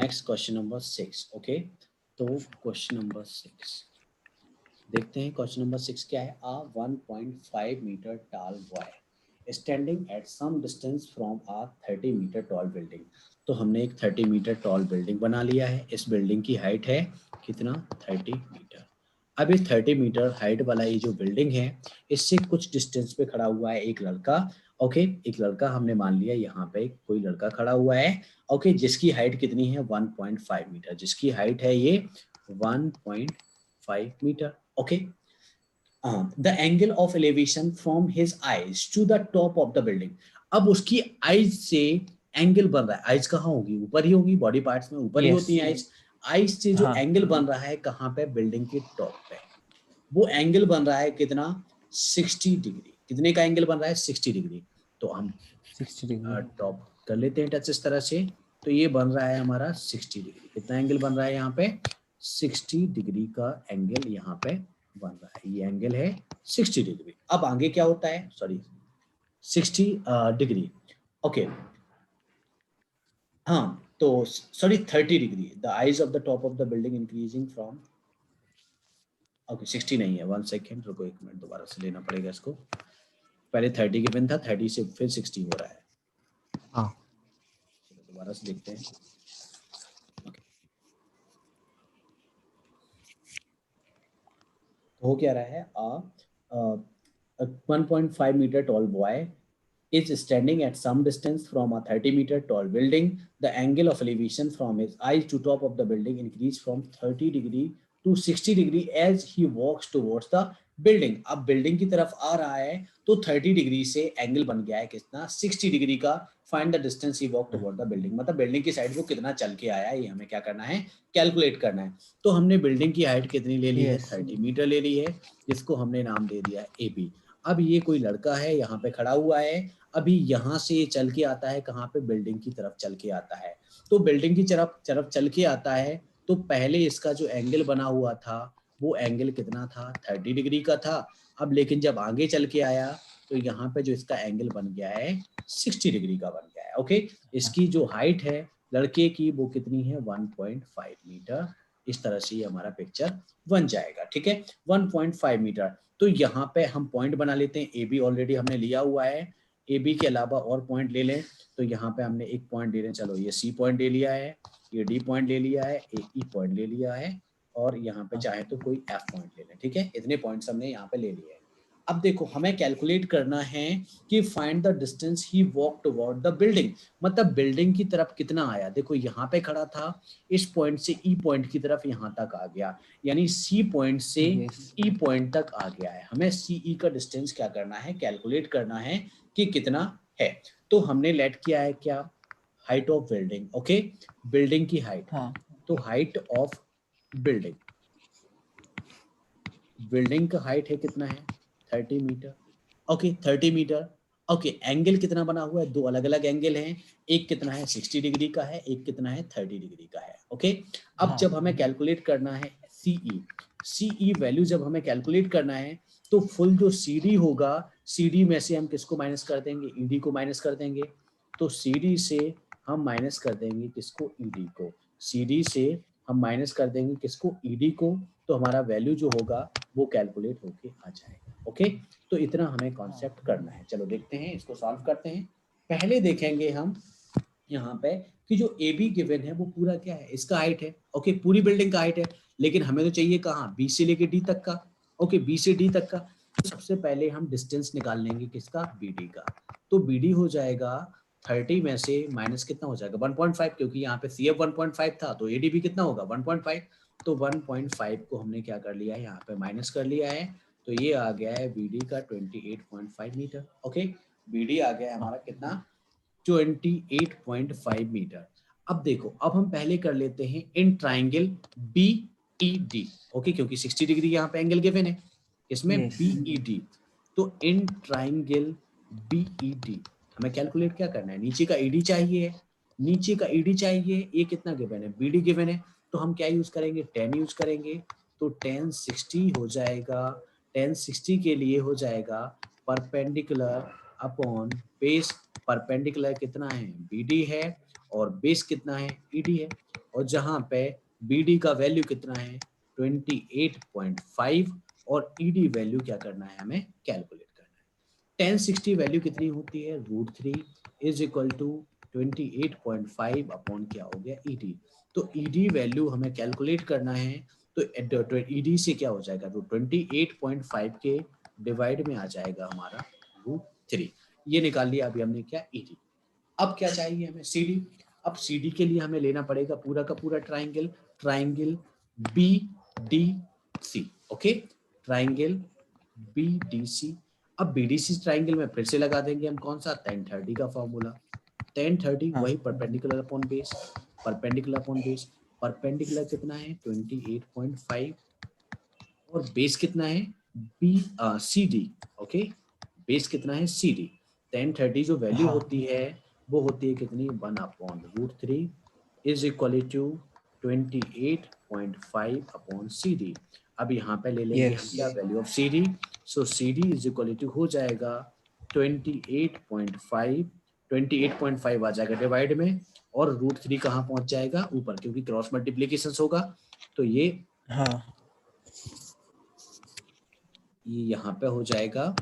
Next question number 6। Okay, तो question number 6 देखते हैं। क्वेश्चन नंबर 6 क्या है? A 1.5 metre tall boy standing at some distance from a 30 metre tall building. तो हमने एक 30 मीटर टॉल बिल्डिंग बना लिया है। इस बिल्डिंग की हाइट है कितना? 30 मीटर। अब इस 30 मीटर हाइट वाला ये जो बिल्डिंग है, इससे कुछ डिस्टेंस पे खड़ा हुआ है एक लड़का। ओके, एक लड़का हमने मान लिया यहाँ पे कोई लड़का खड़ा हुआ है। ओके, जिसकी हाइट कितनी है? 1.5 मीटर। जिसकी हाइट है ये 1.5 metre. Okay, the angle of elevation from his eyes to the top of the building. अब उसकी आईज से एंगल बन रहा है। आईज कहाँ होगी? ऊपर ही होगी, बॉडी पार्ट्स में ऊपर ही होती यस। है आईज। आईज से जो हाँ एंगल बन रहा है कहाँ पे? बिल्डिंग के टॉप पे। वो एंगल बन रहा है कितना? 60 डिग्री। कितने का एंगल बन रहा है? 60 डिग्री। तो हम 60 डिग्री। टॉप कर लेते हैं टच इस तरह से। तो ये बन रहा है हमारा 60 डिग्री। कितना एंगल बन रहा है यहाँ पे? 60 डिग्री का एंगल यहाँ पे बन रहा है। ये एंगल है 60 डिग्री। अब आगे क्या होता है? Sorry, 60 degree. ओके, हाँ, तो sorry 30 degree. The eyes of the top of the building increasing from, okay 60 नहीं है, 1 सेकेंड रुको, 1 मिनट, दोबारा से लेना पड़ेगा इसको। पहले 30 गिवन था, 30 से फिर 60 हो रहा है। हाँ चलो दोबारा से देखते हैं। ओके, हो क्या रहा है? 1.5 meter tall boy is standing at some distance from a 30 meter tall building. The angle of elevation from his eyes to top of the building increased from 30 degree to 60 degree as he walks towards the building. अब building की तरफ आ रहा है तो 30 degree से angle बन गया है कितना? 60 डिग्री का। Find the distance he walk toward the building. मतलब बिल्डिंग की साइड को कितना चल के आया है, ये हमें क्या करना है? कैलकुलेट करना है। तो हमने बिल्डिंग की हाइट कितनी ले ली है? यस 30 मीटर ले ली है, जिसको हमने नाम दे दिया है AB। अब ये कोई लड़का है यहाँ पे खड़ा हुआ है। अभी यहाँ से ये चल के आता है कहाँ पे? बिल्डिंग की तरफ चल के आता है। तो बिल्डिंग की तरफ तरफ चल के आता है तो पहले इसका जो एंगल बना हुआ था वो एंगल कितना था? 30 डिग्री का था। अब लेकिन जब आगे चल के आया तो यहाँ पे जो इसका एंगल बन गया है 60 डिग्री का बन गया है। ओके, इसकी जो हाइट है लड़के की वो कितनी है? 1.5 मीटर। इस तरह से ये हमारा पिक्चर बन जाएगा। ठीक है, 1.5 मीटर। तो यहाँ पे हम पॉइंट बना लेते हैं। ए बी ऑलरेडी हमने लिया हुआ है। ए बी के अलावा और पॉइंट ले लें तो यहाँ पे हमने एक पॉइंट ले लें। चलो ये सी पॉइंट ले लिया है, ये डी पॉइंट ले लिया है, ए ई पॉइंट ले लिया है, और यहाँ पे चाहे तो कोई एफ पॉइंट ले लें। ठीक है, इतने पॉइंट्स हमने यहाँ पे ले लिए हैं। अब देखो हमें कैलकुलेट करना है कि find the distance he walk toward the building. मतलब बिल्डिंग की तरफ कितना आया? देखो यहाँ पे खड़ा था, इस पॉइंट से ई पॉइंट की तरफ यहाँ तक आ गया, यानी सी पॉइंट से यस। ई पॉइंट तक आ गया है। हमें सी ई का डिस्टेंस क्या करना है? कैलकुलेट करना है कि कितना है। तो हमने लेट किया है क्या? Height of building. Okay, building की हाइट। हाँ तो हाइट ऑफ बिल्डिंग, बिल्डिंग का हाइट है कितना है? 30 metre. Okay, 30 metre. Okay, angle कितना बना हुआ है? दो अलग अलग एंगल हैं। एक कितना है? 60 डिग्री का है, एक कितना है? 30 डिग्री का है। ओके, अब हाँ जब हमें कैलकुलेट करना है सीई, सीई वैल्यू जब हमें कैलकुलेट करना है तो फुल जो सीडी होगा, सीडी में से हम किसको माइनस कर देंगे? ईडी को माइनस कर देंगे। तो सीडी से हम माइनस कर देंगे किसको? ईडी को। सीडी से हम माइनस कर देंगे किसको? ईडी को। तो हमारा वैल्यू जो होगा वो कैलकुलेट होके आ जाएगा। ओके, तो इतना हमें कॉन्सेप्ट करना है। चलो देखते हैं, इसको सॉल्व करते हैं। पहले देखेंगे हम यहाँ पे कि जो ए बी गिवन है वो पूरा क्या है? इसका हाइट है। ओके, पूरी बिल्डिंग का हाइट है, लेकिन हमें तो चाहिए कहाँ? बी से लेके डी तक का। ओके, बी से डी तक का। तो सबसे पहले हम डिस्टेंस निकाल लेंगे किसका? बी डी का। तो बी डी हो जाएगा 30 में से माइनस कितना हो जाएगा? 1.5, क्योंकि यहाँ पे सी एफ 1.5 था तो ए डी भी कितना होगा? 1.5। तो 1.5 को हमने क्या कर लिया है? यहाँ पे माइनस कर लिया है। तो ये आ गया है बी डी का 28.5 मीटर। ओके, बी डी आ गया है हाँ हमारा कितना? 28.5 मीटर। अब देखो, अब हम पहले कर लेते हैं in triangle B E D. Okay, क्योंकि 60 डिग्री यहाँ पे एंगल गिवन है, इसमें यस। B E D. तो in triangle B E D हमें कैलकुलेट क्या करना है? नीचे का ईडी चाहिए, नीचे का ईडी चाहिए। ये कितना गिवन है? बी डी गिवन है। तो हम क्या यूज करेंगे? 10 यूज करेंगे। तो 10 60 हो जाएगा। 10 60 के लिए हो जाएगा परपेंडिकुलर अपॉन बेस। परपेंडिकुलर कितना है? बी डी है, और बेस कितना है, ईडी है, और जहां पे बीडी का वैल्यू कितना है 28.5 और ईडी वैल्यू क्या करना है, हमें कैलकुलेट करना है। 1060 वैल्यू कितनी होती है, √3 इज इक्वल टू 28.5 अपॉन क्या हो गया, ईडी। तो ईडी वैल्यू हमें कैलकुलेट करना है, तो ईडी से क्या हो जाएगा, तो 28.5 के डिवाइड में आ जाएगा हमारा √3, ये निकाल लिया अभी हमने क्या, ईडी। अब क्या चाहिए हमें, सीडी। अब सीडी के लिए हमें लेना पड़ेगा पूरा का पूरा triangle, triangle B D C, okay, triangle B D C. अब बीडीसी ट्राइंगल में फिर से लगा देंगे हम कौन सा, tan 30 का फॉर्मूला, tan 30 हाँ वही perpendicular upon base, perpendicular upon base, perpendicular कितना है 28.5 और बेस कितना है B C D, okay, base कितना है सी डी। tan 30 जो वैल्यू हाँ होती है वो होती है कितनी, 1/√3 is equal to 28.5 upon C D. अब यहाँ पे ले लेंगे हम यस क्या, value of C D. So C D is equal to हो जाएगा 28.5 आ जाएगा डिवाइड में, और √3 कहाँ पहुंच जाएगा, ऊपर, क्योंकि क्रॉस मल्टीप्लीकेशन होगा। तो ये हाँ यहाँ पे हो जाएगा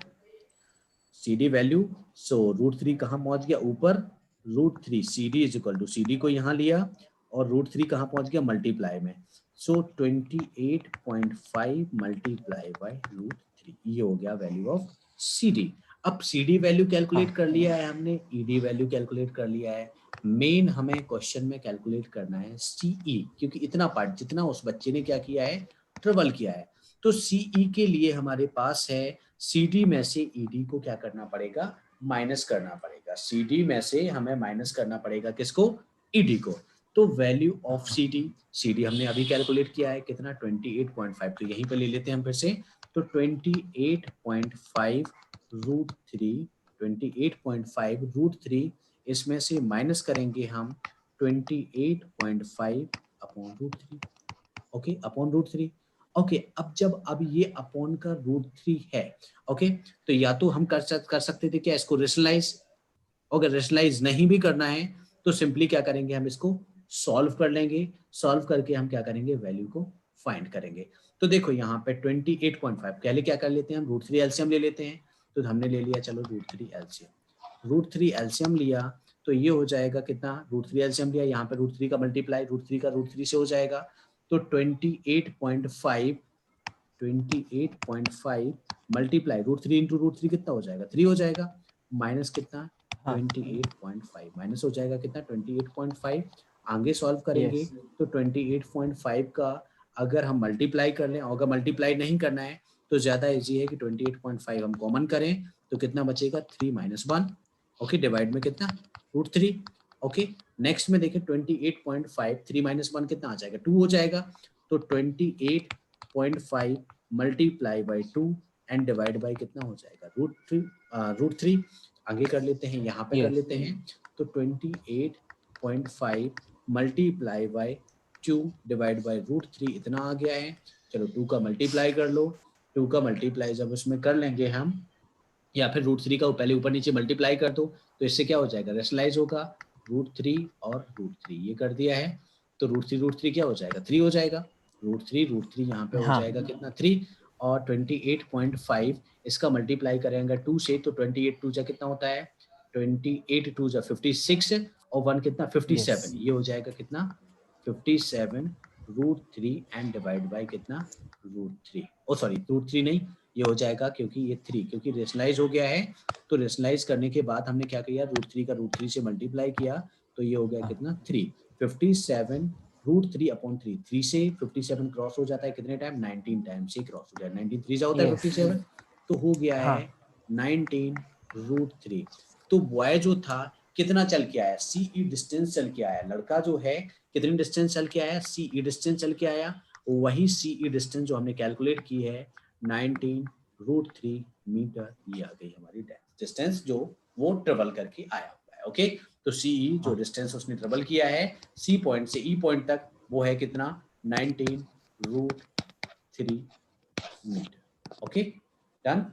सी डी वैल्यू। सो √3 कहाँ पहुंच गया, ऊपर, √3 C D is equal to, C D को यहाँ लिया और √3 कहाँ पहुंच गया, मल्टीप्लाई में। सो 28.5 मल्टीप्लाई बाय √3, ये हो गया वैल्यू ऑफ सी डी। अब सी डी वैल्यू कैलकुलेट हाँ कर लिया है हमने, ईडी वैल्यू कैलकुलेट कर लिया है, मेन हमें क्वेश्चन में कैलकुलेट करना है सीई, क्योंकि इतना पार्ट जितना उस बच्चे ने क्या किया है, ट्रिपल किया है। तो सीई के लिए हमारे पास है, सीडी में से ईडी को क्या करना पड़ेगा, माइनस करना पड़ेगा, सीडी में से हमें माइनस करना पड़ेगा किसको, ईडी को। तो वैल्यू ऑफ सीडी, सीडी हमने अभी कैलकुलेट किया है कितना 28.5, तो यहीं पे ले लेते हैं हम फिर से। तो 28.5 √3, 28.5 √3, इसमें से माइनस करेंगे हम 28.5 अपॉन √3, ओके, अपॉन √3। ओके, अब ये अपॉन का √3 है, ओके, तो या तो हम कर सकते थे क्या, इसको रेशनलाइज, अगर रेशनलाइज नहीं भी करना है तो सिंपली क्या करेंगे, हम इसको सॉल्व कर लेंगे, सॉल्व करके हम क्या करेंगे, वैल्यू को फाइंड करेंगे। तो देखो यहाँ पे 28.5, पहले क्या कर लेते हैं हम, √3 एलसीएम ले लेते हैं। तो हमने ले लिया, चलो √3 एलसीएम, √3 एलसीएम लिया, तो ये हो जाएगा कितना, √3 एलसीएम लिया, यहाँ पे √3 का मल्टीप्लाई, √3 का √3 से हो जाएगा, तो 28.5 मल्टीप्लाई √3 इंटू √3 कितना हो जाएगा, 3 हो जाएगा, माइनस कितना, हाँ 28.5 माइनस हो जाएगा कितना, 28.5। आगे सॉल्व करेंगे यस तो 28.5 का अगर हम मल्टीप्लाई कर लें, अगर मल्टीप्लाई नहीं करना है तो ज्यादा इजी है कि 28.5 हम कॉमन करें, तो कितना बचेगा, 3 - 1, ओके, डिवाइड में कितना, √3, ओके। नेक्स्ट में देखें 28.5, 3 - 1 कितना आ जाएगा, 2 हो जाएगा। तो 28.5 multiply by 2 and divide by कितना हो जाएगा, √3। आगे कर लेते हैं, यहाँ पे कर यस लेते हैं, तो 28.5 मल्टीप्लाई बाई 2 डिवाइड बाई √3 इतना आ गया है। चलो 2 का मल्टीप्लाई कर लो, 2 का मल्टीप्लाई जब उसमें कर लेंगे हम, या फिर √3 का पहले ऊपर नीचे मल्टीप्लाई कर दो, तो इससे क्या हो जाएगा, रेशनलाइज होगा, √3 और √3 ये कर दिया है, तो √3 क्या हो जाएगा, 3 हो जाएगा, √3 यहाँ पे हो हाँ जाएगा कितना, 3। और 28.5 इसका मल्टीप्लाई करेंगे 2 से, तो 28 2 जा कितना होता है, 28 2 जा 56, और 1 कितना, यस 57, ये हो जाएगा कितना, 57 √3 एंड डिवाइड बाई कितना, √3, ओ सॉरी √3 नहीं, ये हो जाएगा क्योंकि ये 3, क्योंकि रेशनलाइज हो गया है, तो रेशनलाइज करने के बाद हमने क्या किया, √3 का √3 से मल्टीप्लाई किया, तो ये हो गया हाँ कितना, 3, 57 √3 अपॉन 3, 3 से 57 क्रॉस हो जाता है कितने टाइम, 19 टाइम से क्रॉस हो जाता है, 19 3 होता है यस 57, तो हो गया हाँ है 19 √3। तो बॉय जो था कितना चल के आया, सीई डिस्टेंस चल के आया, लड़का जो है कितनी डिस्टेंस चल के आया, सीई डिस्टेंस चल के आया, वही सीई डिस्टेंस जो हमने कैलकुलेट की है 19 √3 मीटर, ये आ गई हमारी डिस्टेंस जो वो ट्रेवल करके आया हुआ है, ओके। तो सीई जो हाँ डिस्टेंस उसने ट्रेवल किया है सी पॉइंट से ई पॉइंट तक, वो है कितना, 19 √3 मीटर, ओके, डन।